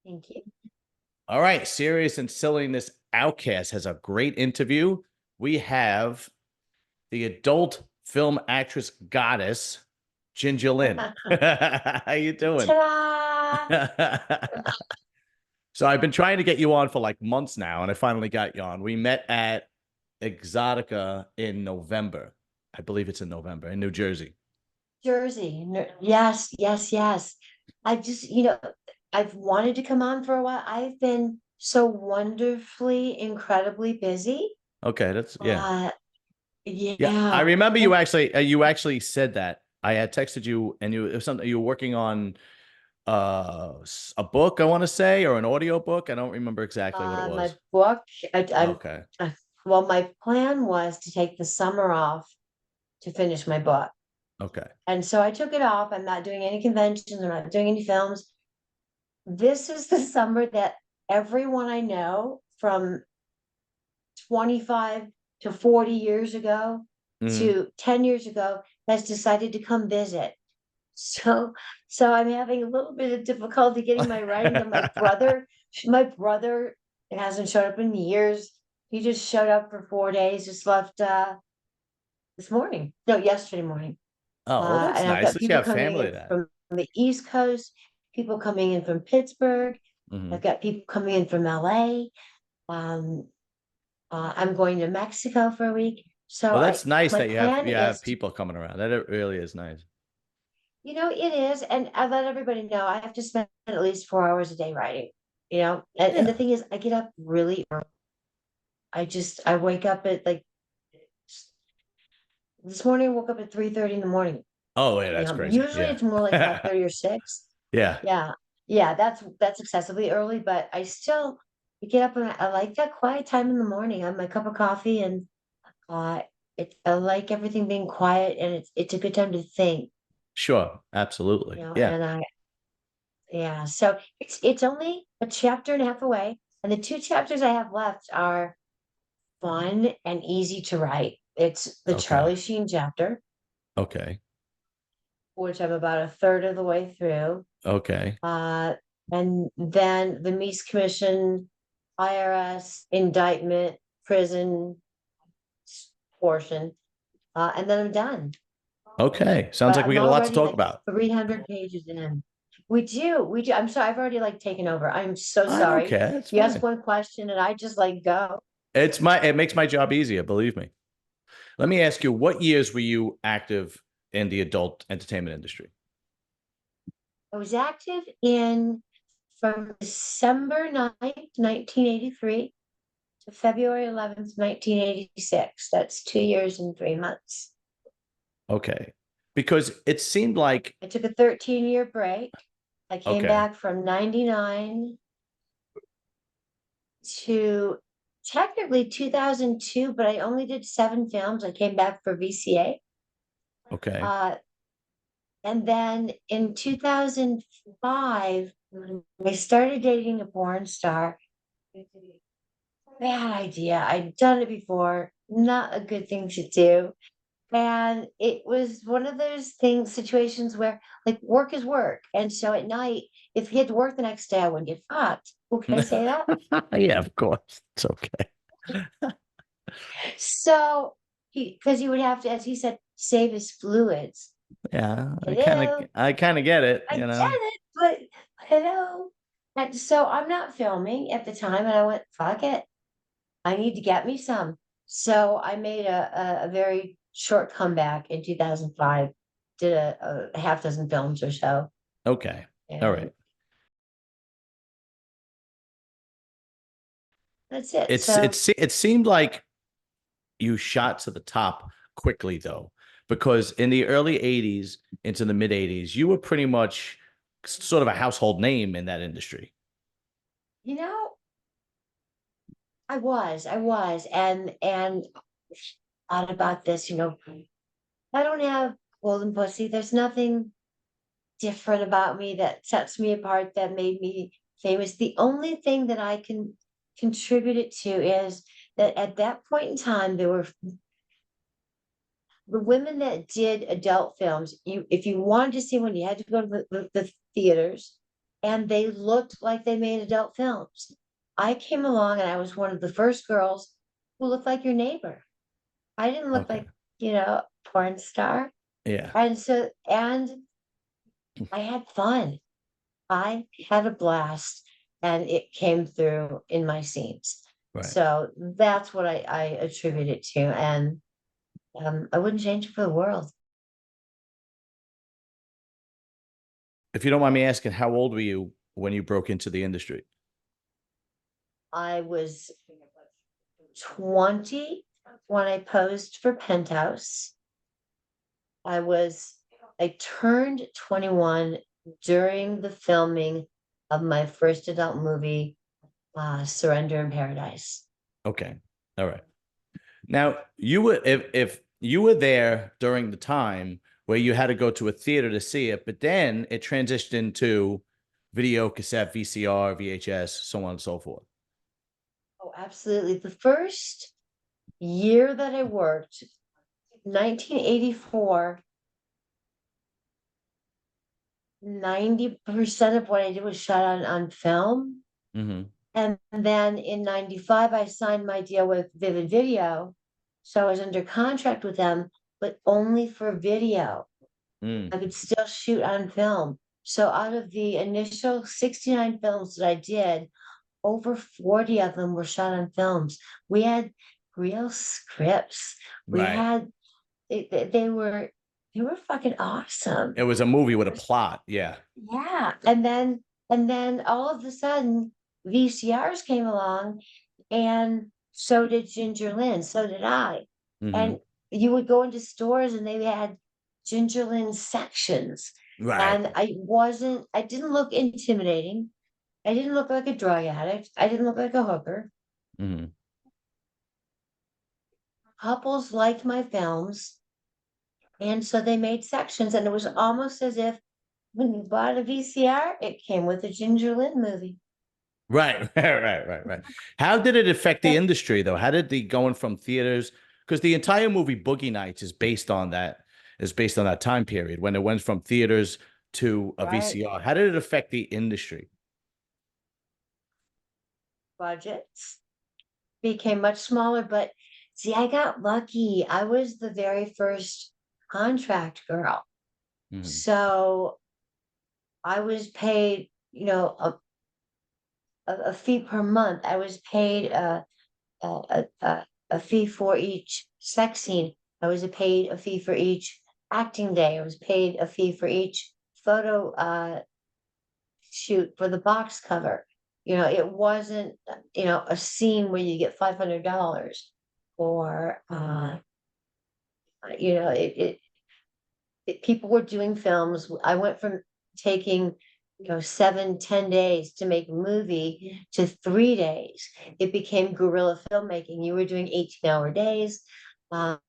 Thank you. All right, Serious and Silliness Outcast has a great interview. We have the adult film actress goddess, Ginger Lynn. How you doing? Ta-da! So I've been trying to get you on for like months now, and I finally got you on. We met at Exotica in November. I believe it's in November in New Jersey. Jersey. Yes, yes, yes. I've just, I've wanted to come on for a while. I've been so wonderfully, incredibly busy. Okay, that's yeah. Uh, Yeah, I yeah. remember you actually said that. I had texted you and it was something you were working on a book, I want to say, or an audio book. I don't remember exactly what it My was. book, Okay. well, my plan was to take the summer off to finish my book. Okay. And so I took it off. I'm not doing any conventions. I'm not doing any films. This is the summer that everyone I know from 25 to 40 years ago Mhm. to 10 years ago has decided to come visit. So, so I'm having a little bit of difficulty getting my writing done. My brother hasn't showed up in years. He just showed up for 4 days, just left this morning. No, yesterday morning. Oh, well, that's And I've nice. got At least you people have coming family in then. from the East Coast, people coming in from Pittsburgh. Hmm. I've got people coming in from LA. Um, I'm going to Mexico for a week. So Well, that's nice my that you have plan you have is to, people coming around. That it really is nice. it is, and I let everybody know I have to spend at least 4 hours a day writing, and the Yeah. thing is, I get up really early. I wake up at like this morning, I woke up at 3:30 in the morning. Oh, yeah, that's crazy. Usually Yeah. it's more like 5:30 or 6. Yeah. Yeah. Yeah, that's excessively early, but I get up and I like that quiet time in the morning. I have my cup of coffee and uh I like everything being quiet and it's a good time to think, Sure. Absolutely. Yeah. and yeah, so it's only a chapter and a half away, and the two chapters I have left are fun and easy to write. It's the Okay. Charlie Sheen chapter, Okay. which I'm about a third of the way through. Okay. Uh, and then the Meese Commission, IRS, indictment, prison portion, and then I'm done. Okay. Sounds But like we I'm got a lot to already talk like about. 300 pages in. We do. I'm sorry, I've already like taken over. I'm so I don't sorry. care. It's You ask fine. one question and I just like go. It makes my job easier, believe me. Let me ask you, what years were you active in the adult entertainment industry? I was active in from December 9th, 1983 to February 11th, 1986. That's 2 years and 3 months. Okay. Because it seemed like, I took a 13-year break. I came okay. back from 99 to technically 2002, but I only did 7 films. I came back for VCA. Okay. Uh, and then in 2005, I started dating a porn star. Bad idea. I'd done it before. Not a good thing to do. And it was one of those things, situations where like work is work. And so at night, if he had to work the next day, I wouldn't get fucked. Well, can I say that? Yeah, of course. It's okay. So because he would have to, as he said, save his fluids. Yeah, Hello, I kind of get it, I you get know. it, but hello. And so I'm not filming at the time, and I went, fuck it. I need to get me some. So I made a very short comeback in 2005, did a half dozen films or so. Okay. All And right. that's it. So, It seemed like you shot to the top quickly though, because in the early 80s into the mid 80s, you were pretty much sort of a household name in that industry. you know, I was, and thought about this, I don't have golden pussy. There's nothing different about me that sets me apart that made me famous. The only thing that I can contribute it to is that at that point in time, there were the women that did adult films. If you wanted to see one, you had to go to the theaters. and they looked like they made adult films. I came along and I was one of the first girls who looked like your neighbor. I didn't look Okay. like, porn star. Yeah. And I had fun. I had a blast and it came through in my scenes. Right. So that's what I attribute it to. And I wouldn't change it for the world. If you don't mind me asking, how old were you when you broke into the industry? I was 20 when I posed for Penthouse. I was, I turned 21 during the filming of my first adult movie, Surrender in Paradise. Okay. All right. Now, you were if you were there during the time where you had to go to a theater to see it, but then it transitioned into video, cassette, VCR, VHS, so on and so forth. Oh, absolutely. The first year that I worked, 1984, 90% of what I did was shot on film. Mm-hmm. And then in 95, I signed my deal with Vivid Video. So I was under contract with them, but only for video. Mm. I could still shoot on film. So out of the initial 69 films that I did, over 40 of them were shot on films. We had real scripts. We Right. had they were fucking awesome. It was a movie with a plot. Yeah. Yeah. And then all of a sudden VCRs came along and so did Ginger Lynn, so did I. Mm-hmm. And you would go into stores and they had Ginger Lynn sections. Right. And I didn't look intimidating. I didn't look like a drug addict. I didn't look like a hooker. Mm-hmm. Couples liked my films. And so they made sections, and it was almost as if when you bought a VCR, it came with a Ginger Lynn movie. Right, right. How did it affect the industry, though? How did the going from theaters? Because the entire movie Boogie Nights is based on that time period when it went from theaters to a Right. VCR. How did it affect the industry? Budgets became much smaller, but see, I got lucky. I was the very first contract girl. Mhm. So I was paid, a fee per month. I was paid a fee for each sex scene. I was paid a fee for each acting day. I was paid a fee for each photo shoot for the box cover. It wasn't, a scene where you get $500 or, you know, people were doing films. I went from taking, 7, 10 days to make a movie to 3 days. It became guerrilla filmmaking. You were doing 18-hour days. Um,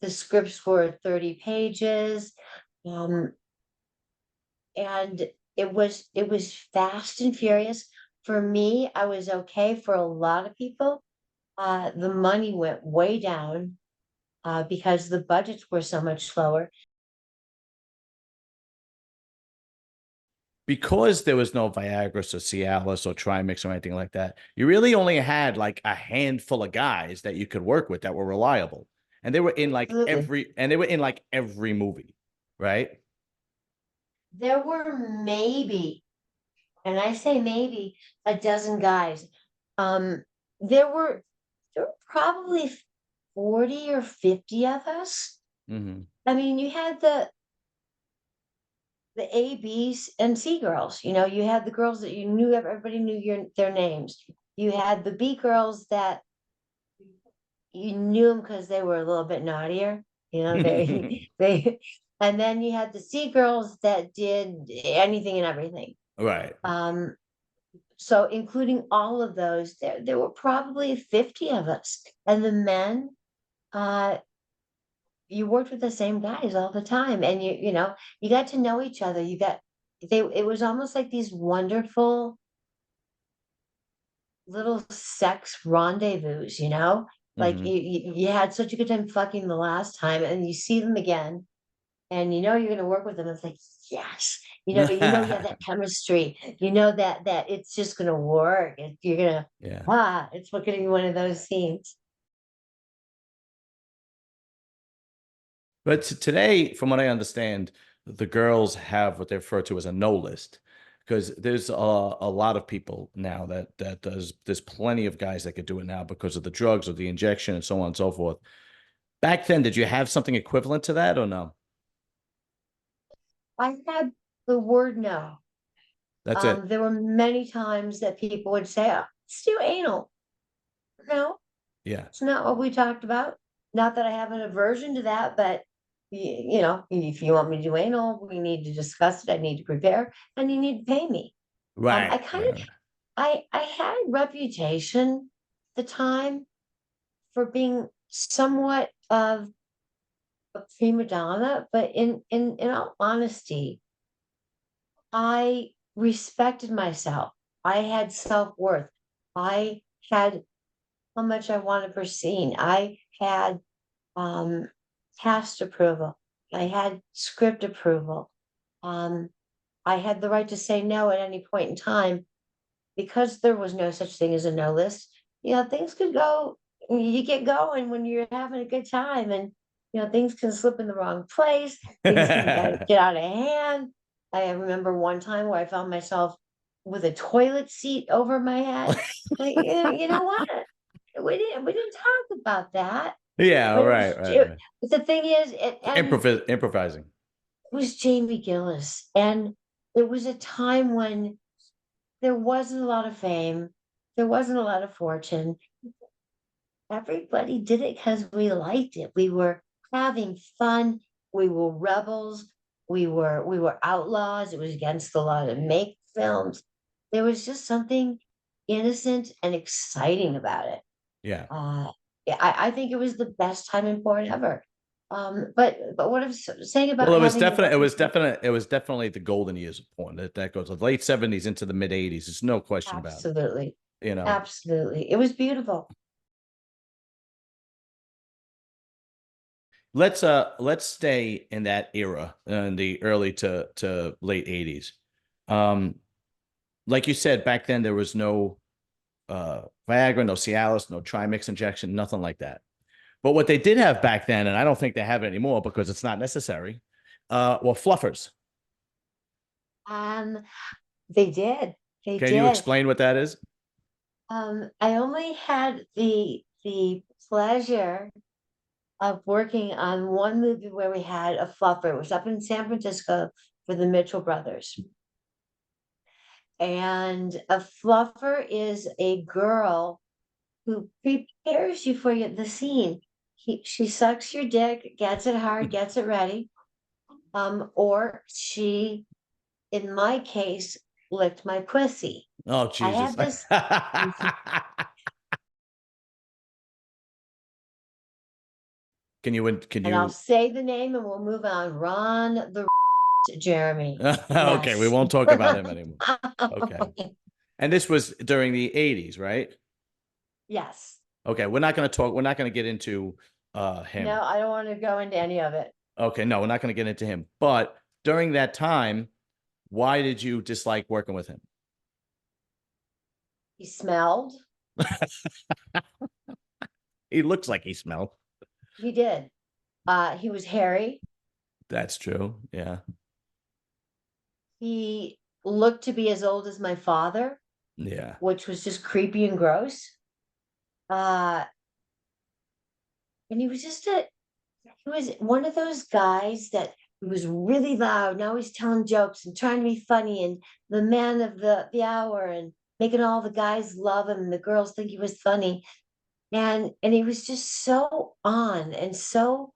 the scripts were 30 pages. Um, and it was fast and furious. For me, I was okay. For a lot of people, the money went way down, because the budgets were so much lower. Because there was no Viagra or Cialis or Trimix or anything like that, you really only had like a handful of guys that you could work with that were reliable. And Absolutely. they were in like every movie, right? There were maybe, and I say maybe, a dozen guys. Um, there were there were probably 40 or 50 of us. Hmm. I mean, you had the A, B's, and C girls. You had the girls that you knew, everybody knew their names. You had the B girls that you knew them because they were a little bit naughtier. They, and then you had the C girls that did anything and everything. Right. Um, so including all of those, there were probably 50 of us. And the men, uh, you worked with the same guys all the time, and you got to know each other. It was almost like these wonderful little sex rendezvous, like Hmm. you had such a good time fucking the last time, and you see them again, and you're going to work with them. It's like, yes. You have that chemistry, that it's just gonna work. You're gonna, Yeah. it's gonna be one of those scenes. But today, from what I understand, the girls have what they refer to as a no list because there's a lot of people now that there's plenty of guys that could do it now because of the drugs or the injection and so on and so forth. Back then, did you have something equivalent to that or no? I had the word no. That's it. There were many times that people would say, "Oh, let's do anal." No, Yeah. it's not what we talked about. Not that I have an aversion to that, but if you want me to do anal, we need to discuss it. I need to prepare, and you need to pay me. I Right. kind of, Right. I had a reputation at the time for being somewhat of a prima donna, but in all honesty, I respected myself. I had self-worth. I had how much I wanted per scene. I had um cast approval. I had script approval. Um, I had the right to say no at any point in time because there was no such thing as a no list. Things could go, you get going when you're having a good time, and things can slip in the wrong place, things can get out of hand. I remember one time where I found myself with a toilet seat over my head. Like, you know what? We didn't talk about that. Yeah. But Right. Right. Right. the thing is, Improvising. it was Jamie Gillis, and it was a time when there wasn't a lot of fame, there wasn't a lot of fortune. Everybody did it because we liked it. We were having fun. We were rebels. We were outlaws. It was against the law to make films. There was just something innocent and exciting about it. Yeah. Uh, yeah, I think it was the best time in porn ever. But what saying Well, about having a reputation, it was definitely the golden years of porn. That goes the late '70s into the mid '80s. There's no question about it. absolutely, You know, absolutely, it was beautiful. let's stay in that era in the early to late '80s. Um, like you said, back then there was no Viagra, no Cialis, no Trimix injection, nothing like that. But what they did have back then, and I don't think they have it anymore because it's not necessary, were fluffers. Um, they did, they Can you did. explain what that is? I only had the pleasure of working on one movie where we had a fluffer. It was up in San Francisco for the Mitchell brothers. And a fluffer is a girl who prepares you for the scene. She sucks your dick, gets it hard, gets it ready. Or she, in my case, licked my pussy. Oh I Jesus! had this, Can and I'll you? say the name and we'll move on. Ron the Jeremy. Okay, we Yes. won't talk about him anymore. Okay, and this was during the '80s, right? Yes. Okay, we're not going to talk. We're not going to get into No, him. I don't want to go into any of it. Okay, no, we're not going to get into him. But during that time, why did you dislike working with him? He smelled. He looks like he smelled. He did. He was hairy. That's true. Yeah. He looked to be as old as my father, Yeah. which was just creepy and gross. Uh, and he was one of those guys that was really loud. Now he's telling jokes and trying to be funny and the man of the hour and making all the guys love him and the girls think he was funny. And he was just so on and so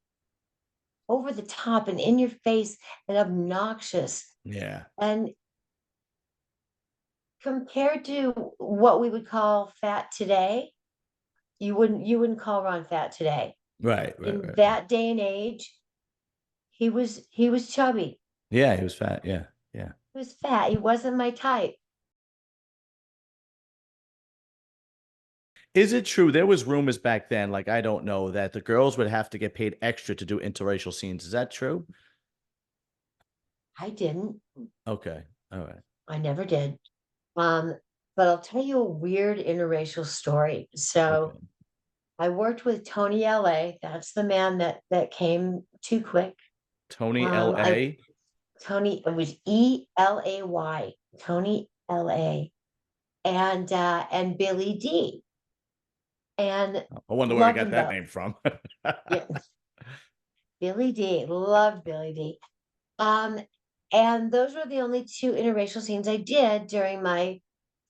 over the top and in your face and obnoxious. Yeah. And compared to what we would call fat today, you wouldn't call Ron fat today. Right. Right. In Right. Right. that day and age, he was chubby. Yeah, he was fat. Yeah. Yeah. He was fat. He wasn't my type. Is it true? There was rumors back then, like I don't know, that the girls would have to get paid extra to do interracial scenes. Is that true? I didn't. Okay. All right. I never did. Um, but I'll tell you a weird interracial story. So Okay. I worked with Tony LA. That's the man that came too quick. Tony I L.A. Tony, it was ELAY, Tony LA, and Billy D. And I wonder where I loved got them that both. name from. Yeah, Billy D. Loved Billy D. Um, and those were the only two interracial scenes I did during my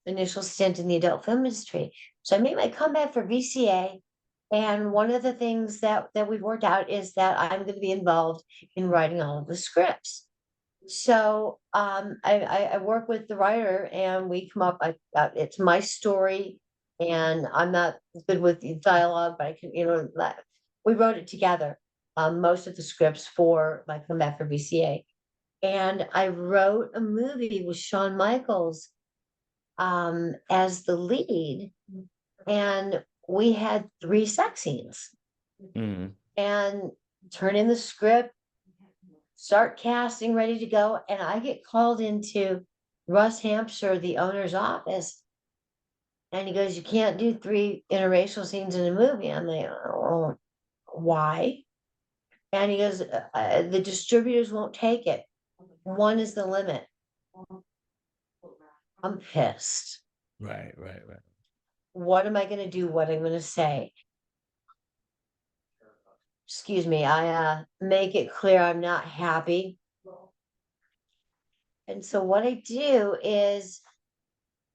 initial stint in the adult film industry. So I made my comeback for VCA. And one of the things that we've worked out is that I'm going to be involved in writing all of the scripts. So I work with the writer and we come up. It's my story, and I'm not good with the dialogue, but I can, we wrote it together. Most of the scripts for my comeback for VCA, and I wrote a movie with Shawn Michaels as the lead, and we had three sex scenes, Mhm. and turn in the script, start casting, ready to go, and I get called into Russ Hampshire, the owner's office, and he goes, "You can't do three interracial scenes in a movie." I'm like, "Oh, why?" And he goes, "The distributors won't take it. One is the limit." I'm pissed. Right, right, right. What am I going to do? What I'm going to say? Excuse me. I make it clear I'm not happy. And so what I do is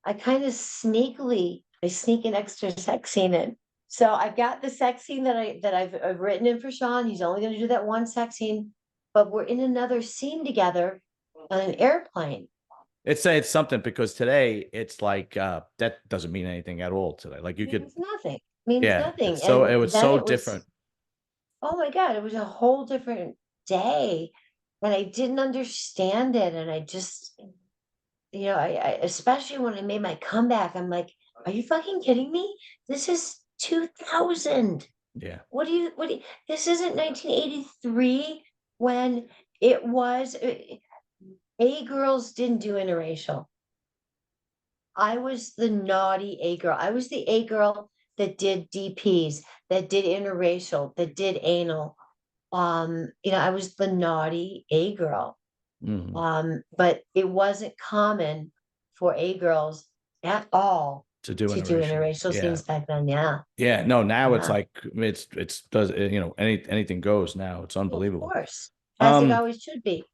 I kind of I sneak an extra sex scene in. So I've got the sex scene that I've written in for Sean. He's only going to do that one sex scene, but we're in another scene together on an airplane. It's something because today it's like that doesn't mean anything at all today. Like you could, Means nothing. Means yeah, nothing. it And was then so it was, different. oh my God, it was a whole different day. And I didn't understand it. And I just, I especially when I made my comeback, I'm like, are you fucking kidding me? This is 2000. Yeah. What do you, this isn't 1983 when it was, A girls didn't do interracial. I was the naughty A girl. I was the A girl that did DPs, that did interracial, that did anal. I was the naughty A girl. Mhm. But it wasn't common for A girls at all To do to do interracial. interracial Yeah. scenes back then. Yeah. Yeah. No, now it's Yeah. like it's does anything goes now. It's Of unbelievable. course. As it Um, always should be.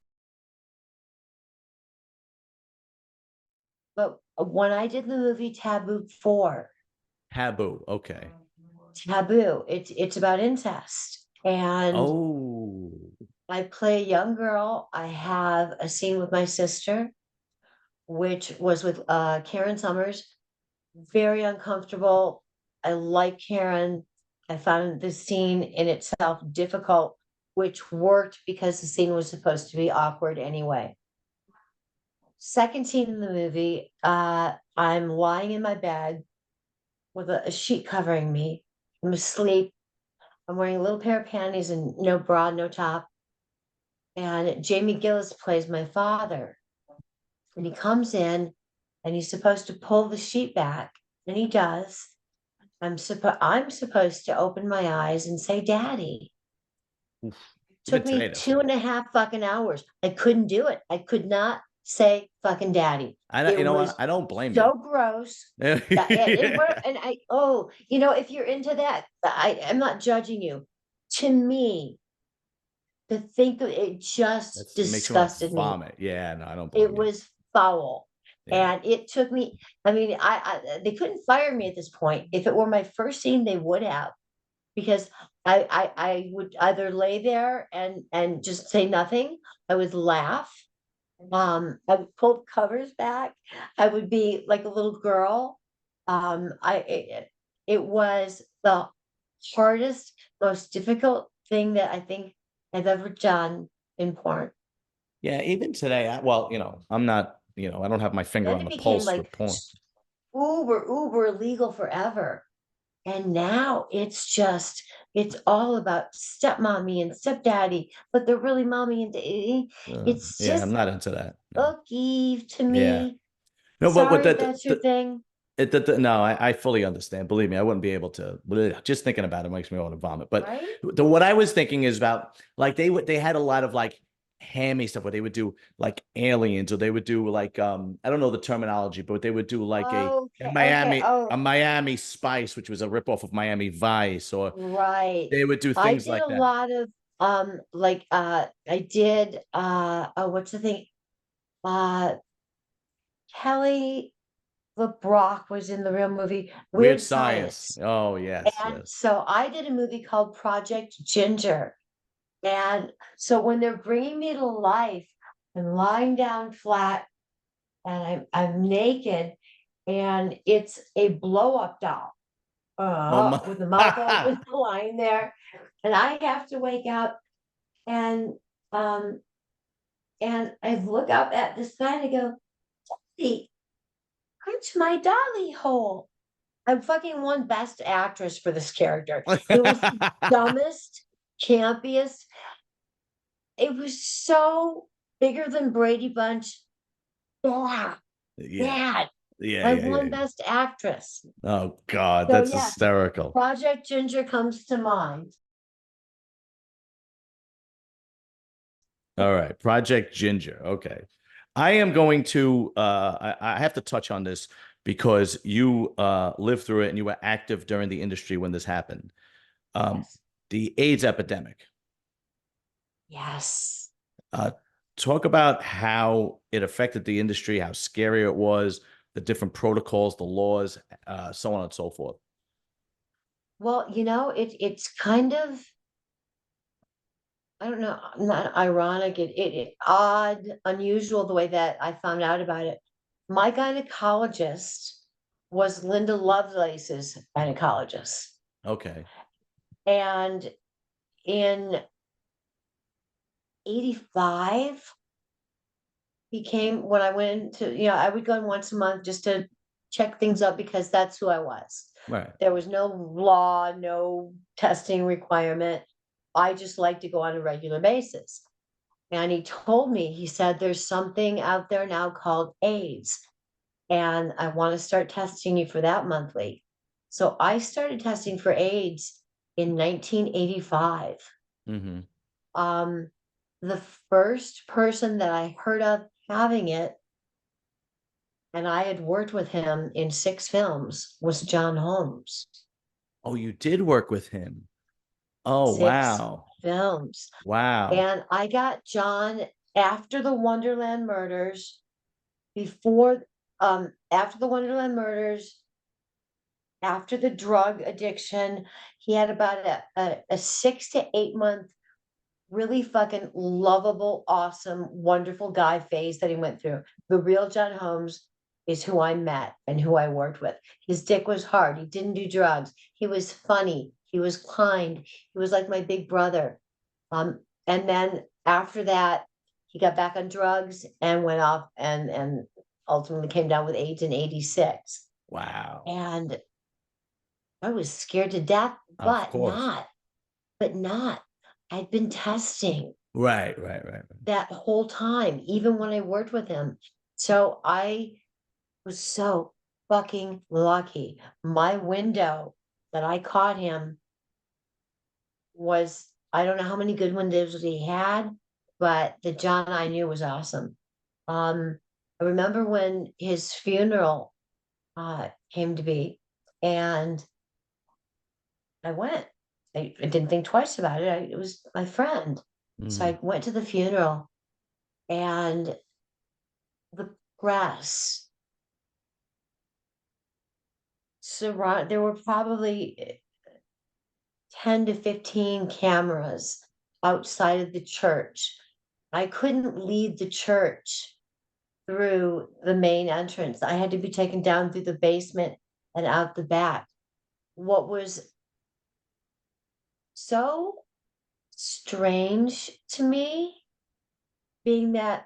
But when I did the movie Taboo 4, Taboo. Okay. Taboo, it's about incest. And Oh. I play a young girl. I have a scene with my sister, which was with Karen Summers. Very uncomfortable. I like Karen. I found the scene in itself difficult, which worked because the scene was supposed to be awkward anyway. Second scene in the movie, I'm lying in my bed with a sheet covering me. I'm asleep. I'm wearing a little pair of panties and no bra, no top. And Jamie Gillis plays my father. And he comes in and he's supposed to pull the sheet back, and he does. I'm supposed to open my eyes and say daddy. Oof. Even Took today, me that's two hard. and a half fucking hours. I couldn't do it. I could not say fucking daddy. I don't, It you know what? was I don't blame you. so gross. That Yeah. and I if you're into that, I'm not judging you. To me, to think that it just It makes you want to disgusted me. vomit. Yeah, no, I don't It blame you. was foul. Yeah. And it took me, I mean, they couldn't fire me at this point. If it were my first scene, they would have, because I would either lay there and just say nothing. I would laugh. I would pull the covers back. I would be like a little girl. It was the hardest, most difficult thing that I think I've ever done in porn. Yeah, even today, well, I'm not, I don't have my finger Then on it the became pulse like with porn. uber illegal forever. And now it's all about stepmommy and stepdaddy, but they're really mommy and daddy. It's Yeah, I'm just not into that. No. ooky to Yeah. me. No, but what Sorry if that's your the thing, no, I fully understand. Believe me, I wouldn't be able to. Just thinking about it makes me want to vomit. But right? what I was thinking is about like they had a lot of like hammy stuff where they would do like aliens or they would do like I don't know the terminology, but they would do like Okay, okay. Oh, A Miami Spice, which was a ripoff of Miami Vice, or right. they would do I things did like a that. lot of like I did oh what's the thing? Uh Kelly LeBrock was in the real movie Weird Weird Science. Science. Oh yes, And yes. so I did a movie called Project Ginger. And so when they're bringing me to life, I'm lying down flat and I'm naked and it's a blow up doll Oh my. with the mouth open lying there. And I have to wake up and um I look up at the sky and I go, "Hey, punch my dolly hole." I fucking won best actress for this character. It was the dumbest, campiest. It was so bigger than Brady Bunch. Bad, Yeah, bad. yeah, I yeah, yeah, won yeah. best actress. Oh God, So that's yes, hysterical. Project Ginger comes to mind. All right, Project Ginger. Okay. I am going to I have to touch on this because you lived through it and you were active during the industry when this happened. Um, Yes. the AIDS epidemic. Yes. Uh, talk about how it affected the industry, how scary it was, the different protocols, the laws, so on and so forth. Well, it's kind of, I don't know, not ironic, it odd, unusual the way that I found out about it. My gynecologist was Linda Lovelace's gynecologist. Okay. And in 85, he came when I went to, I would go in once a month just to check things up because that's who I was. Right. There was no law, no testing requirement. I just like to go on a regular basis. And he told me, he said, there's something out there now called AIDS, and I want to start testing you for that monthly. So I started testing for AIDS in 1985. Mm-hmm. Um, the first person that I heard of having it, and I had worked with him in 6 films, was John Holmes. Oh, you did work with him. Oh, Six wow. films. Wow. And I got John after the Wonderland murders, before, after the Wonderland murders, after the drug addiction. He had about a 6 to 8 month really fucking lovable, awesome, wonderful guy phase that he went through. The real John Holmes is who I met and who I worked with. His dick was hard. He didn't do drugs. He was funny. He was kind. He was like my big brother. And then after that, he got back on drugs and went off and ultimately came down with AIDS in 86. Wow. And I was scared to death, Of course. but not. I'd been testing Right, right, right. that whole time, even when I worked with him. So I was so fucking lucky. My window that I caught him was, I don't know how many good windows he had, but the John I knew was awesome. I remember when his funeral came to be, and I went. I didn't think twice about it. It was my friend. So Mhm. I went to the funeral, and the press surround, there were probably 10 to 15 cameras outside of the church. I couldn't leave the church through the main entrance. I had to be taken down through the basement and out the back. What was so strange to me, being that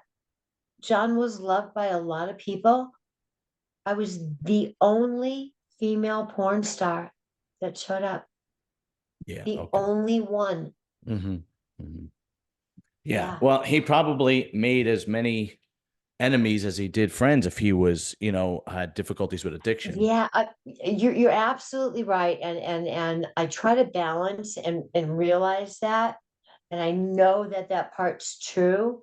John was loved by a lot of people, I was the only female porn star that showed up. Yeah. The Okay. only one. Hmm. Hmm. Yeah. Yeah. Well, he probably made as many enemies as he did friends if he was, had difficulties with addiction. Yeah, you're absolutely right, and I try to balance and realize that, and I know that that part's true,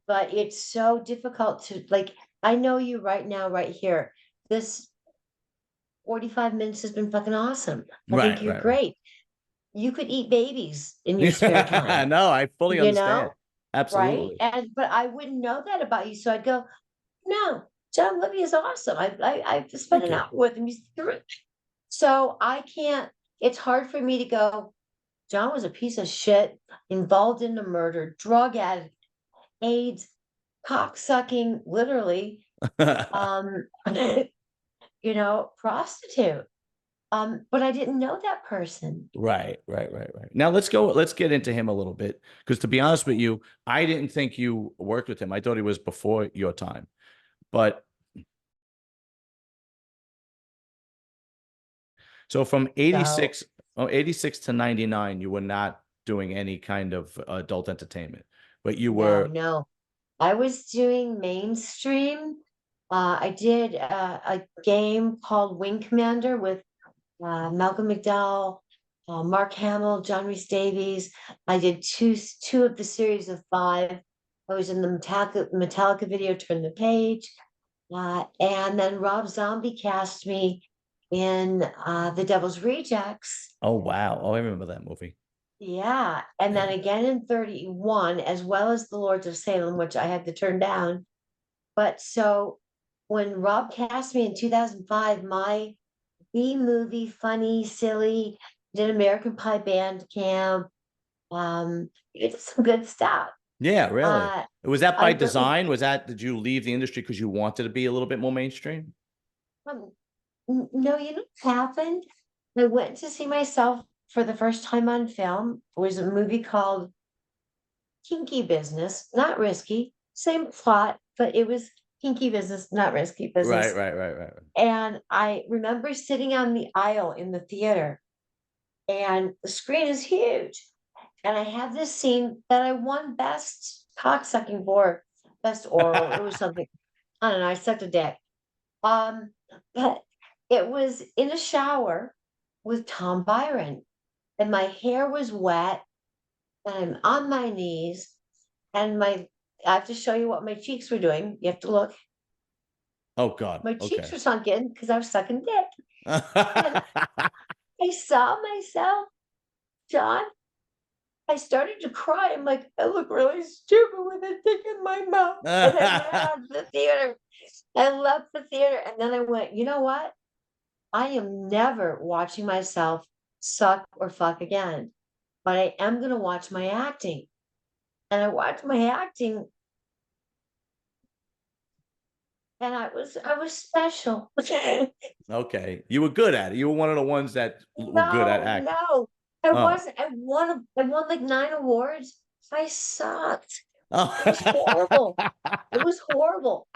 but it's so difficult to like. I know you right now, right here. This 45 minutes has been fucking awesome. I think Right. you're Right. Right. great. You could eat babies in your spare time, No, I fully you understand. know, right? Absolutely. And but I wouldn't know that about you, so I'd go, no, John Libby is awesome. I've spent Thank an you. hour with him. He's great. So I can't, it's hard for me to go, John was a piece of shit, involved in the murder, drug addict, AIDS, cocksucking, literally, um, prostitute. But I didn't know that person. Right, right, right, right. Now let's get into him a little bit. Because to be honest with you, I didn't think you worked with him. I thought he was before your time. But so from So 86 to 99, you were not doing any kind of adult entertainment, but you no, were, no. I was doing mainstream. I did a game called Wing Commander with Malcolm McDowell, Mark Hamill, John Rhys Davies. I did two of the series of five. I was in the Metallica video, Turn the Page. And then Rob Zombie cast me in The Devil's Rejects. oh wow. Oh, I remember that movie. Yeah. And then Yeah. again in 31, as well as The Lords of Salem, which I had to turn down. But so when Rob cast me in 2005, my B movie, funny, silly, did American Pie band camp. It's some good stuff. Yeah, really. Uh, Was that I by went with design? Did you leave the industry because you wanted to be a little bit more mainstream? um, no, you know what happened? I went to see myself for the first time on film. It was a movie called Kinky Business, not risky, same plot, but it was kinky business, not risky Right, business. right, right, right. And I remember sitting on the aisle in the theater, and the screen is huge. And I have this scene that I won best cocksucking for, best oral. It was something, I don't know, I sucked a dick. Um, but it was in a shower with Tom Byron, and my hair was wet, and I'm on my knees, and I have to show you what my cheeks were doing. You have to look. Oh God. My cheeks Okay. were sunken because I was sucking dick. And I saw myself, John. I started to cry. I'm like, I look really stupid with a dick in my mouth. And I ran out of the theater. I left the theater. And then I went, you know what? I am never watching myself suck or fuck again, but I am going to watch my acting. And I watched my acting, and I was special. Okay. You were good at it. You were one of the ones that were good at No, acting. no, I Oh. wasn't. I won like 9 awards. I sucked. It was Oh. horrible. It was horrible.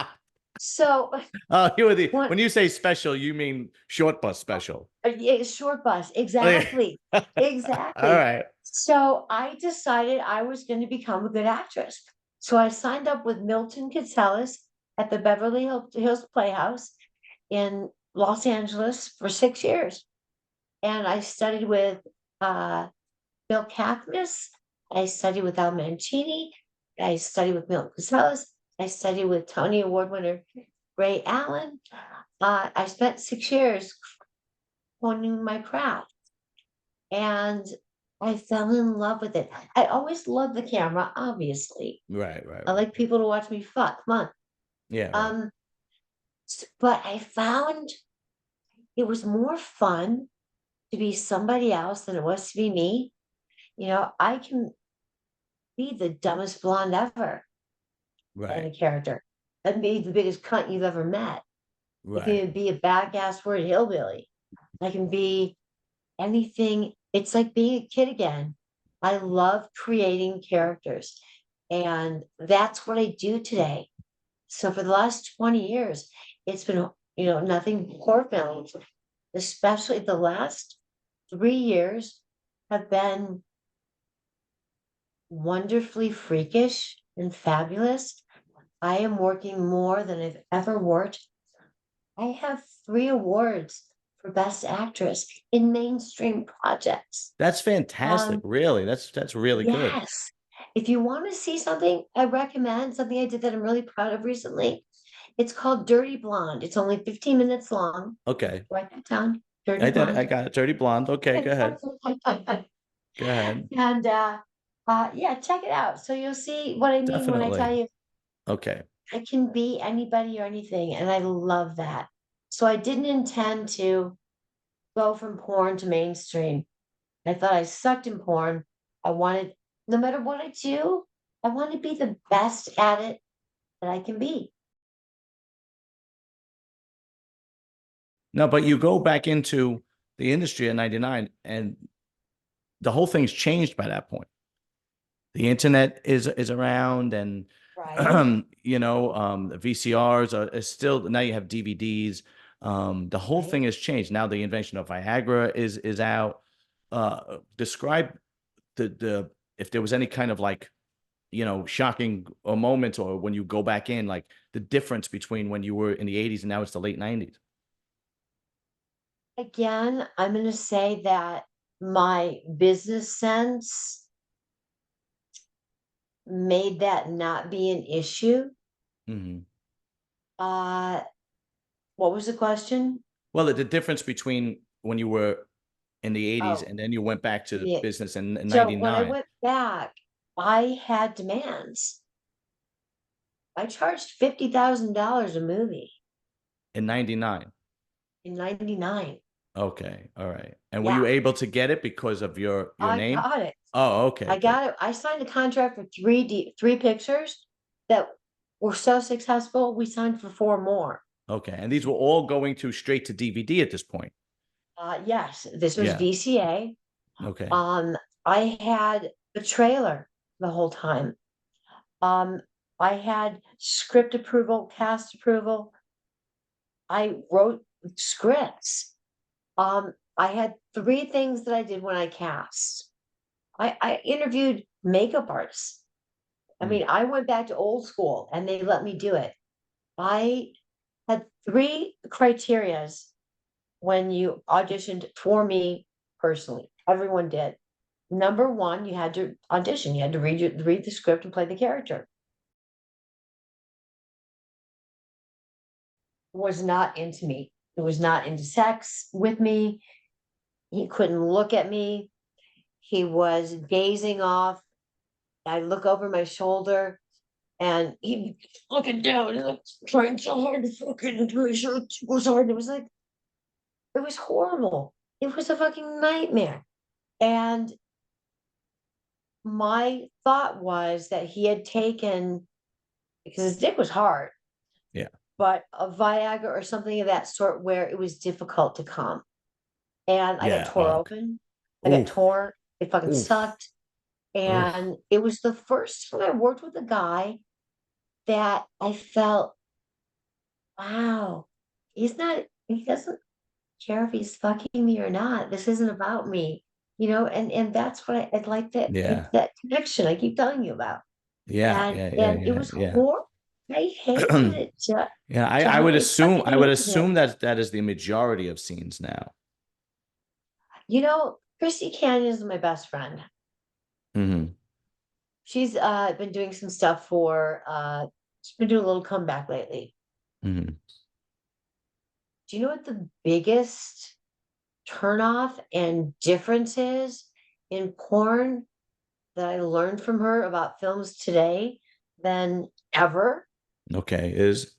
So Oh, what? when you say special, you mean short bus special. Yeah, short bus, Okay. exactly, All exactly. right. So I decided I was going to become a good actress. So I signed up with Milton Katselas at the Hills Playhouse in Los Angeles for 6 years, and I studied with uh, Bill Cathmas. I studied with Al Mancini. I studied with Milton Katselas. I studied with Tony Award winner Ray Allen. I spent 6 years honing my craft, and I fell in love with it. I always loved the camera, obviously. Right, right, I right. like people to watch me fuck. Come on. Yeah, right. Um, but I found it was more fun to be somebody else than it was to be me. I can be the dumbest blonde ever in Right. a character and be the biggest cunt you've ever met. I Right. can be a bad ass word hillbilly. I can be anything. It's like being a kid again. I love creating characters. And that's what I do today. So for the last 20 years, it's been, nothing horror films, especially the last. 3 years have been wonderfully freakish and fabulous. I am working more than I've ever worked. I have 3 awards for Best Actress in mainstream projects. That's fantastic. Um, Really. That's really good. yes. If you want to see something, I recommend something I did that I'm really proud of recently. It's called Dirty Blonde. It's only 15 minutes long. Okay. Write that down. Dirty I Blonde. got it. Dirty Blonde. Okay, go ahead. Go ahead. And yeah, check it out. So you'll see what I mean when I tell Definitely. you Okay. I can be anybody or anything, and I love that. So I didn't intend to go from porn to mainstream. I thought I sucked in porn. I wanted, no matter what I do, I want to be the best at it that I can be. No, but you go back into the industry at 99 and the whole thing's changed by that point. The internet is around and Right. the VCRs is still now you have DVDs. The whole Right. thing has changed. Now the invention of Viagra is out. Describe the if there was any kind of like shocking moment or when you go back in, like the difference between when you were in the 80s and now it's the late 90s. Again, I'm going to say that my business sense made that not be an issue. Mhm. Uh, what was the question? Well, the difference between when you were in the 80s Oh, and then you went back to yeah. business in So when I 99. went back, I had demands. I charged $50,000 a movie In 99. in 99. Okay. All right. And were Yeah, you able to get it because of your I name? got it. Oh, okay, I good. got it. I signed a contract for three pictures that were so successful. We signed for 4 more. Okay. And these were all going to straight to DVD at this point. Yes, this was Yeah. VCA. Okay. Um, I had a trailer the whole time. Um, I had script approval, cast approval. I wrote scripts. I had 3 things that I did when I cast. I interviewed makeup artists. I Mm. mean, I went back to old school and they let me do it. I had 3 criterias when you auditioned for me personally. Everyone did. Number one, you had to audition. You had to read the script and play the character. Was not into me. He was not into sex with me. He couldn't look at me. He was gazing off. I look over my shoulder and he looking down and like trying so hard to fucking do his shirt was hard. It was like it was horrible. It was a fucking nightmare. And my thought was that he had taken because his dick was hard, Yeah. but a Viagra or something of that sort where it was difficult to come. And I got Yeah. tore Oh, okay. open. I got Oof. tore. It fucking Oof. sucked. Oof. And it was the first time I worked with a guy that I felt, wow, he doesn't care if he's fucking me or not. This isn't about me, and that's what I'd like Yeah. that connection I keep telling you about. Yeah. And Yeah. Yeah. and it Yeah. was Yeah. horrible. I hated it, Yeah. I would Johnny assume fucking hated it. that that is the majority of scenes now. Christy Canyon is my best friend. Hmm. She's been doing some stuff she's been doing a little comeback lately. Hmm. Do you know what the biggest turnoff and difference is in porn that I learned from her about films today than ever? Okay. Is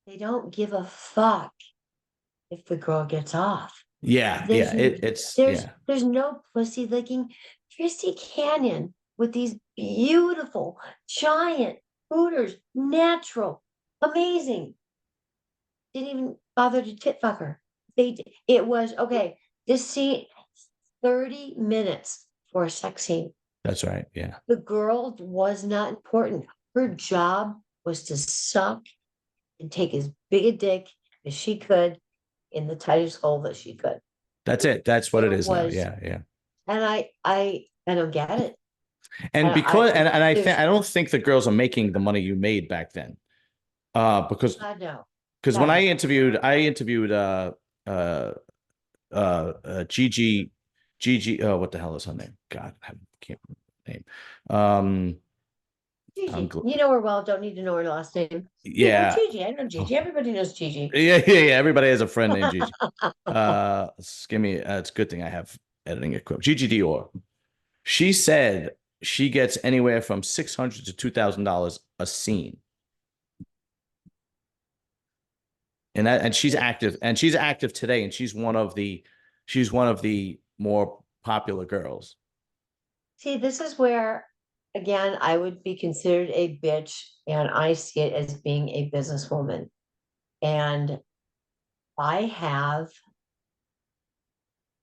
They don't give a fuck if the girl gets off. yeah. Yeah. There's It's there's yeah. there's no pussy licking. Christy Canyon with these beautiful, giant hooters, natural, amazing. Didn't even bother to tit fuck her. It was okay. This scene, 30 minutes for a sex scene. That's right. Yeah. The girl was not important. Her job was to suck and take as big a dick as she could in the tightest hole that she could. That's it. That's what it There is now. was, Yeah, yeah. and I don't get it. And And because and I think there's, I don't think the girls are making the money you made back then. God no, Because when God no. I interviewed uh Gigi what the hell is her name? God, I can't remember her name. Um I'm Gigi, gl- you know her well. Don't need to know her last name. You know yeah. Gigi. I know Gigi. Everybody knows Gigi. Yeah, yeah, yeah. Everybody has a friend named Gigi. Give me it's a good thing I have editing equipment. Gigi Dior. She said she gets anywhere from $600 to $2,000 a scene. And she's active today, and she's one of the more popular girls. See, this is where, again, I would be considered a bitch, and I see it as being a businesswoman. And I have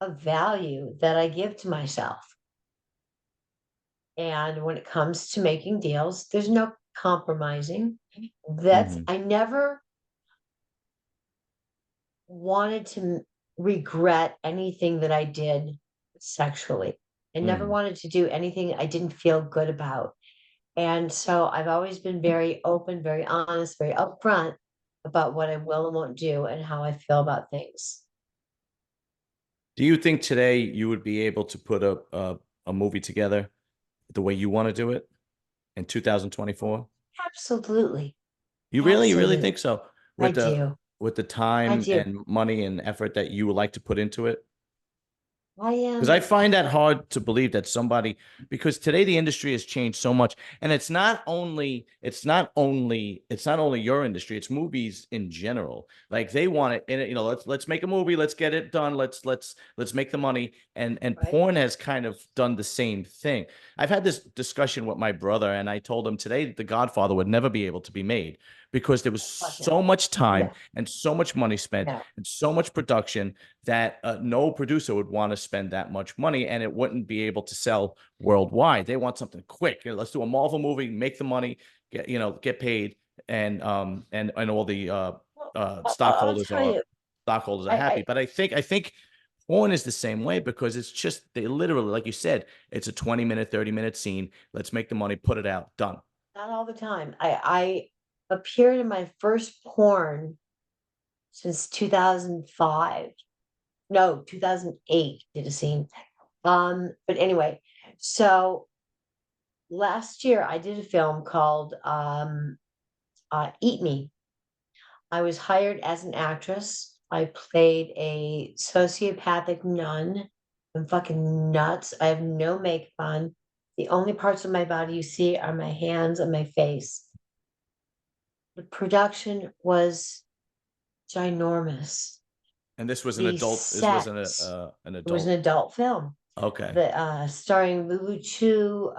a value that I give to myself. And when it comes to making deals, there's no compromising. Mhm. I never wanted to regret anything that I did sexually. I never Mm. wanted to do anything I didn't feel good about. And so I've always been very open, very honest, very upfront about what I will and won't do and how I feel about things. Do you think today you would be able to put a movie together the way you want to do it in 2024? Absolutely. You really Absolutely. think so? I With the do. with the I time do. and money and effort that you would like to put into it? I Because I am. find that hard to believe that somebody, because today the industry has changed so much, and it's not only your industry, it's movies in general. Like they want it, and let's make a movie, let's get it done, let's make the money, and Right. porn has kind of done the same thing. I've had this discussion with my brother, and I told him today that The Godfather would never be able to be made because there was Fuck no. so much time No. and so much money spent No. and so much production that no producer would want to spend that much money, and it wouldn't be able to sell worldwide. They want something quick. Let's do a Marvel movie, make the money, get paid, and all the Well, I'll stockholders tell are you. stockholders are I happy. But I think porn is the same way because it's just they literally, like you said, it's a 20-minute, 30-minute scene. Let's make the money, put it out, done. not all the time. I appeared in my first porn since 2005. No, 2008 did a scene. But anyway, so last year I did a film called Eat Me. I was hired as an actress. I played a sociopathic nun. I'm fucking nuts. I have no makeup on. The only parts of my body you see are my hands and my face. The production was ginormous. And this was an The adult. This was sets, an it was an adult. adult film. Okay. The starring Lulu Chu,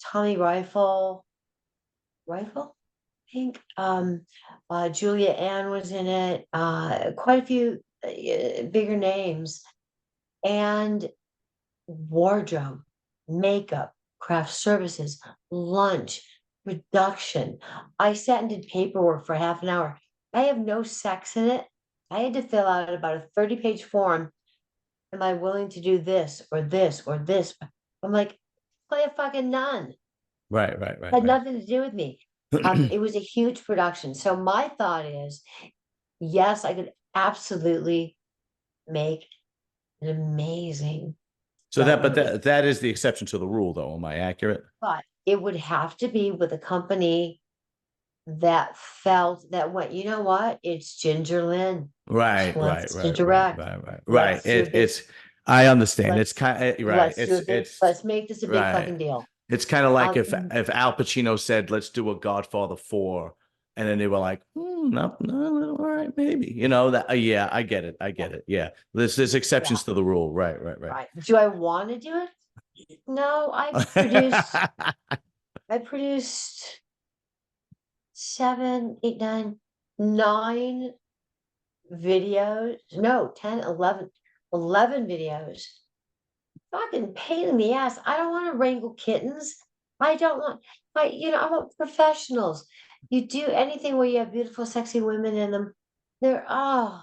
Tommy Rifle, I think. Julia Ann was in it. Quite a few bigger names, and wardrobe, makeup, craft services, lunch, production. I sat and did paperwork for half an hour. I have no sex in it. I had to fill out about a 30-page form. Am I willing to do this or this or this? I'm like, play a fucking nun. Right, right, right, Had right. nothing to do with me. It was a huge production. So my thought is, yes, I could absolutely make an amazing So adult but movie, that is the exception to the rule, though. Am I accurate? but it would have to be with a company that felt that went, you know what? It's Ginger Lynn. She Right, right, wants to right, right, direct. right, right, right. Let's do a big, It's I understand. It's let's kind of right. let's do a big, let's make this a big Right. fucking deal. It's kind of like Mm, if Al Pacino said, "Let's do a Godfather 4," and then they were like, no, no, all right, maybe. That. Yeah, I get it. I yeah, get it. Yeah, there's yeah, exceptions to the rule. Right, right, right. right. Do I want to do it? No, I produced seven, eight, nine videos. No, 10, 11 videos. Fucking pain in the ass. I don't want to wrangle kittens. I don't want, I want professionals. You do anything where you have beautiful, sexy women in them. They're, oh,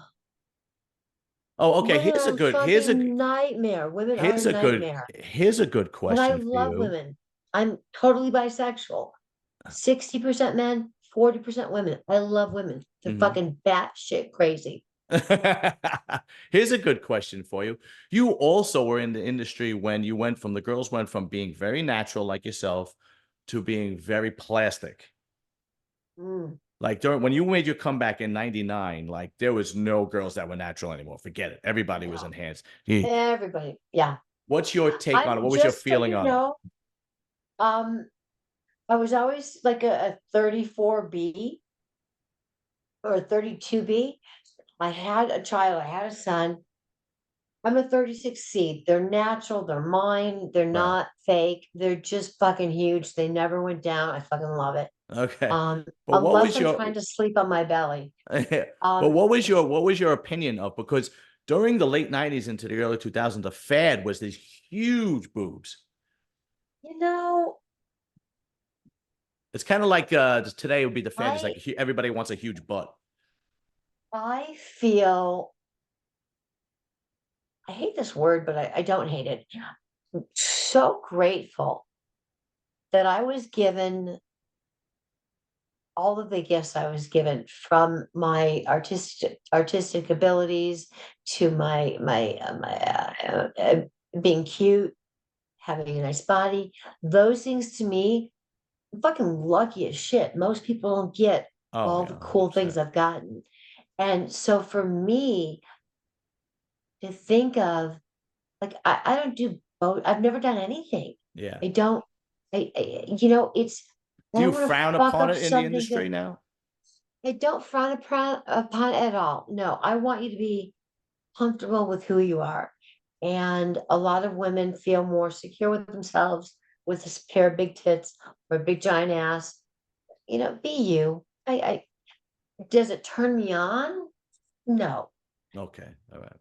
Oh, okay. Women are a fucking nightmare. Women are a nightmare. Here's a good And I question for love you. women. I'm totally bisexual. 60% men, 40% women. I love women. They're Mhm. fucking batshit crazy. Here's a good question for you. You also were in the industry when you went from the girls went from being very natural like yourself to being very plastic. Mm, Like during when you made your comeback in '99, like there was no girls that were natural anymore. Forget it. Everybody was no, enhanced. everybody. Yeah. What's your take on it? I'm What was your just so feeling you on it? know, um, I was always like a 34B or a 32B. I had a child, I had a son. I'm a 36C. They're natural, they're mine, they're Right. not fake, they're just fucking huge. They never went down. I fucking love it. Okay. But what Unless was I'm your trying to sleep on my belly. but Um, what was your opinion of because during the late '90s into the early 2000s, the fad was these huge boobs. you know, It's kind of like just today would be the fad. It's I like everybody wants a huge butt. I feel I hate this word, but I don't hate it. So grateful that I was given all of the gifts I was given from my artistic abilities to being cute, having a nice body. Those things to me, I'm fucking lucky as shit. Most people don't get Oh all yeah, the cool things 100%. I've gotten. And so for me to think of like I don't do both. I've never done anything. Yeah. I don't you know, it's I Do you don't want to frown fuck upon up it in the something that industry now? I don't frown upon at all. No, I want you to be comfortable with who you are. And a lot of women feel more secure with themselves with a pair of big tits or a big giant ass. You know, be you. Does it turn me on? No. Okay. All right.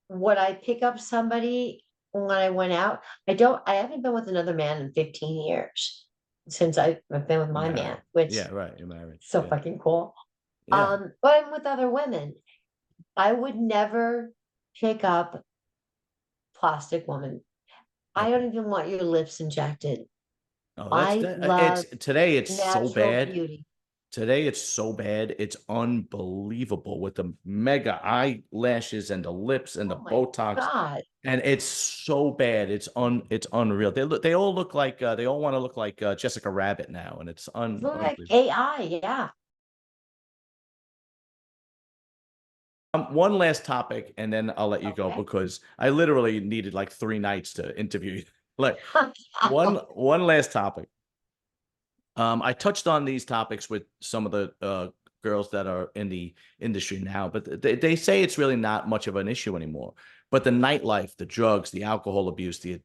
Would I pick up somebody when I went out? I haven't been with another man in 15 years since I've been with You're my man, married. which Yeah, right. You're married. so Yeah. fucking cool. Yeah. But I'm with other women. I would never pick up plastic woman. I Okay. don't even want your lips injected. Oh, that's I that. love It's today. It's so natural bad. beauty. Today it's so bad. It's unbelievable with the mega eyelashes and the lips and the Oh my Botox, God. and it's so bad. It's unreal. They all look like they all want to look like Jessica Rabbit now, and it's Look like unbelievable. AI, yeah. One last topic, and then I'll let you go Okay. because I literally needed like 3 nights to interview you. Like one last topic. I touched on these topics with some of the girls that are in the industry now, but they say it's really not much of an issue anymore. But the nightlife, the drugs, the alcohol abuse, the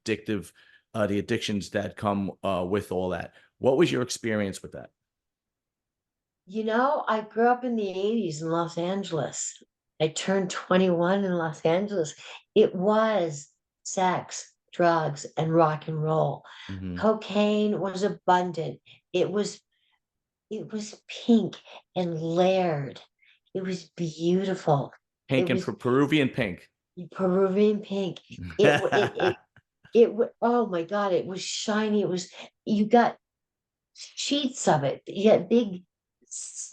addictions that come with all that. What was your experience with that? You know, I grew up in the 80s in Los Angeles. I turned 21 in Los Angeles. It was sex, drugs, and rock and roll. Hmm. Cocaine was abundant. It was it was pink and layered. It was beautiful. Pink It and was Peruvian pink. Peruvian pink. Oh my God, it was shiny. It was you got sheets of it. You had big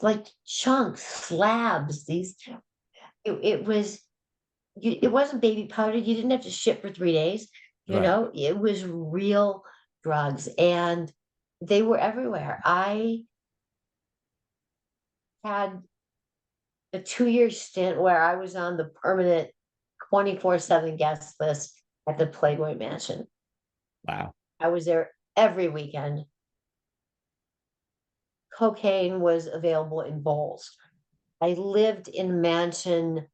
like chunks, slabs, it was it wasn't baby powder. You didn't have to shit for 3 days. You Right. know, it was real drugs and they were everywhere. I had a 2 year stint where I was on the permanent 24/7 guest list at the Playboy Mansion. Wow. I was there every weekend. Cocaine was available in bowls. I lived in a mansion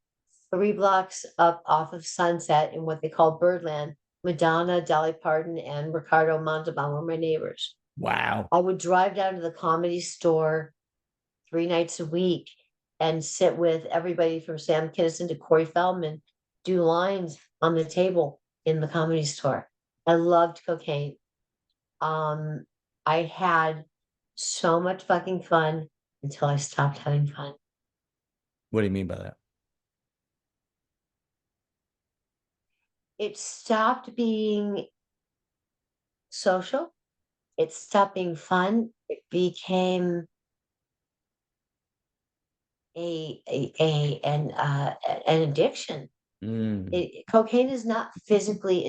3 blocks up off of Sunset in what they call Birdland. Madonna, Dolly Parton, and Ricardo Montalban were my neighbors. Wow. I would drive down to the Comedy Store 3 nights a week and sit with everybody from Sam Kinison to Corey Feldman, do lines on the table in the Comedy Store. I loved cocaine. Um, I had so much fucking fun until I stopped having fun. What do you mean by that? it stopped being social. It stopped being fun. It became an addiction. Mm, Cocaine is not physically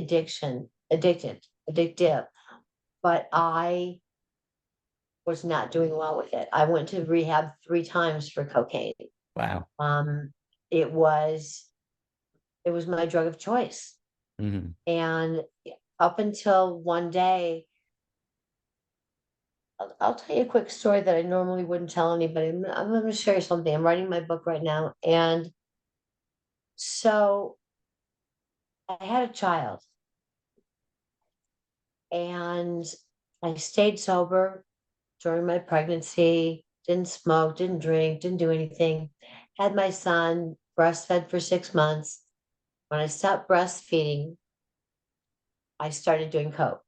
addictive, but I was not doing well with it. I went to rehab 3 times for cocaine. wow. Um, it was it was my drug of choice. Mhm. And up until one day, I'll tell you a quick story that I normally wouldn't tell anybody. I'm going to share something. I'm writing my book right now. And so I had a child and I stayed sober during my pregnancy, didn't smoke, didn't drink, didn't do anything. Had my son breastfed for 6 months. When I stopped breastfeeding, I started doing coke.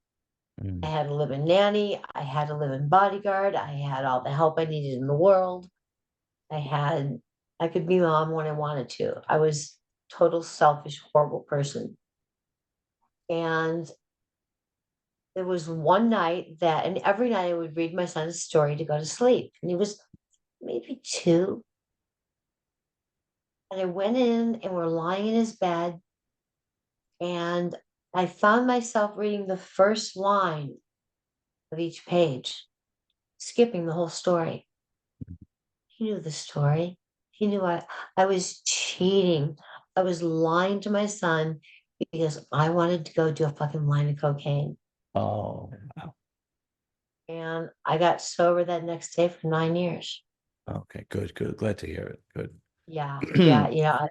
I Mm. had a live-in nanny. I had a live-in bodyguard. I had all the help I needed in the world. I had, I could be mom when I wanted to. I was total selfish, horrible person. And there was one night that, and every night I would read my son a story to go to sleep. And he was maybe 2. And I went in and we're lying in his bed. And I found myself reading the first line of each page, skipping the whole story. He knew the story. He knew I was cheating. I was lying to my son because I wanted to go do a fucking line of cocaine. Oh, wow. And I got sober that next day for 9 years. Okay, good, good. Glad to hear it. Yeah, yeah, Good. yeah.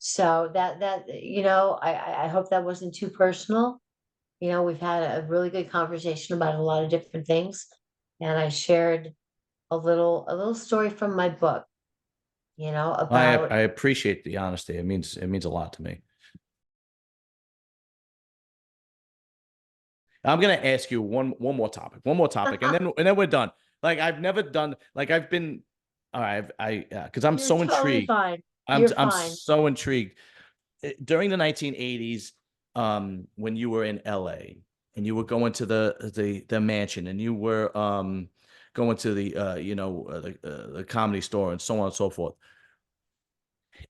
So I hope that wasn't too personal. We've had a really good conversation about a lot of different things. And I shared a little story from my book, about I appreciate the honesty. It means a lot to me. I'm gonna ask you one more topic, and then we're done. Like I've never done, like I've been, all right, because I'm you're so totally intrigued. fine. You're I'm fine. so intrigued. During the 1980s, when you were in LA and you were going to the mansion and you were going to the comedy store and so on and so forth.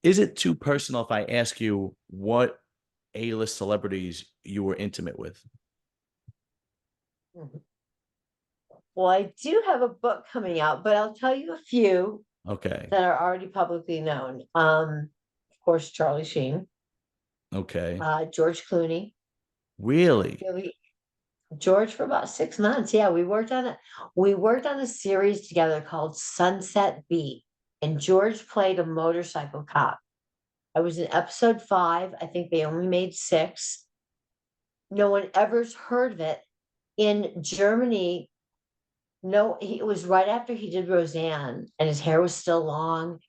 Is it too personal if I ask you what A-list celebrities you were intimate with? Mhm. Well, I do have a book coming out, but I'll tell you a few Okay. that are already publicly known. Of course, Charlie Sheen, Okay. George Clooney. Really? Yeah, George for about 6 months. Yeah, we worked on a series together called Sunset Beat, and George played a motorcycle cop. I was in episode 5. I think they only made 6. No one ever's heard of it. In Germany, no, it was right after he did Roseanne, and his hair was still long,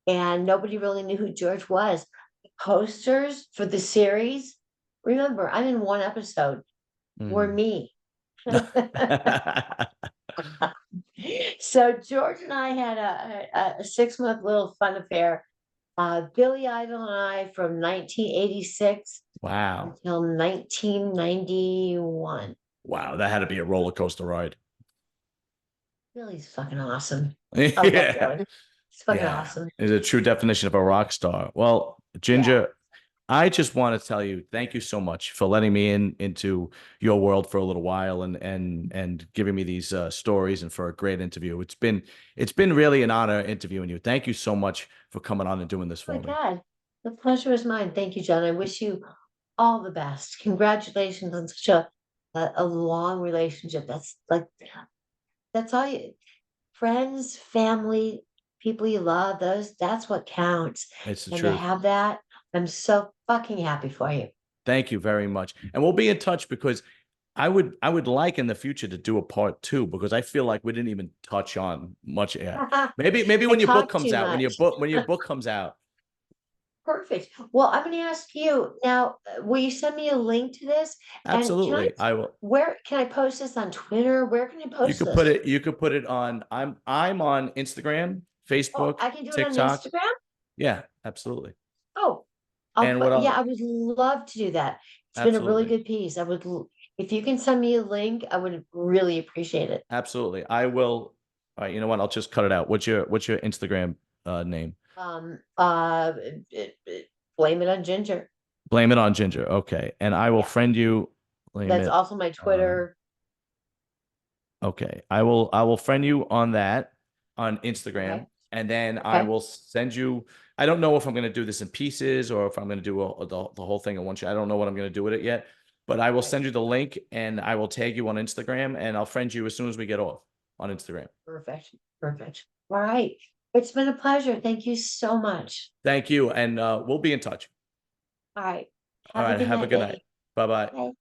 and nobody really knew who George was. The posters for the series, remember, I'm in one episode, were Mhm. me. So George and I had a 6 month little fun affair. Billy Idol and I from 1986 Wow. until 1991. Wow, that had to be a roller coaster ride. Billy's fucking awesome. I love Yeah. Billy. He's fucking Yeah. awesome. Is a true definition of a rock star. Well, Yeah. Ginger, I just want to tell you, thank you so much for letting me into your world for a little while and giving me these stories and for a great interview. It's been really an honor interviewing you. Thank you so much for coming on and doing this Oh my for me. God. The pleasure is mine. Thank you, John. I wish you all the best. Congratulations on such a long relationship. That's all you friends, family, people you love, that's what counts. It's the And to truth. have that, I'm so fucking happy for you. Thank you very much. And we'll be in touch because I would like in the future to do a part 2 because I feel like we didn't even touch on much yet. Maybe I when your book talk comes too out, much. when your book comes out. Perfect. Well, I'm gonna ask you now, will you send me a link to this? And Absolutely. I will. where can I post this on Twitter? Where can I You post could put this? it you could put it on I'm on Instagram, Oh, Facebook, I can do it on TikTok. Instagram? Yeah, absolutely. Oh, And what Yeah, I'll I would love to do that. It's been a really absolutely, good piece. If you can send me a link, I would really appreciate it. absolutely. I will. All right, you know what? I'll just cut it out. What's your Instagram name? Um, uh, Blame it on Ginger. Blame it on Ginger. Okay. And I will Yeah, friend you. Blame that's it also my on. Twitter. Okay. I will friend you on that on Okay, Instagram. And then I okay, will send you. I don't know if I'm going to do this in pieces or if I'm going to do the whole thing in one shot. I don't know what I'm going to do with it yet. But I will okay. send you the link and I will tag you on Instagram and I'll friend you as soon as we get off on Instagram. Perfect, perfect. All right. It's been a pleasure. Thank you so much. Thank you. And we'll be in touch. All right. All Have a right. good Have a night, good night. babe. Bye bye. Bye.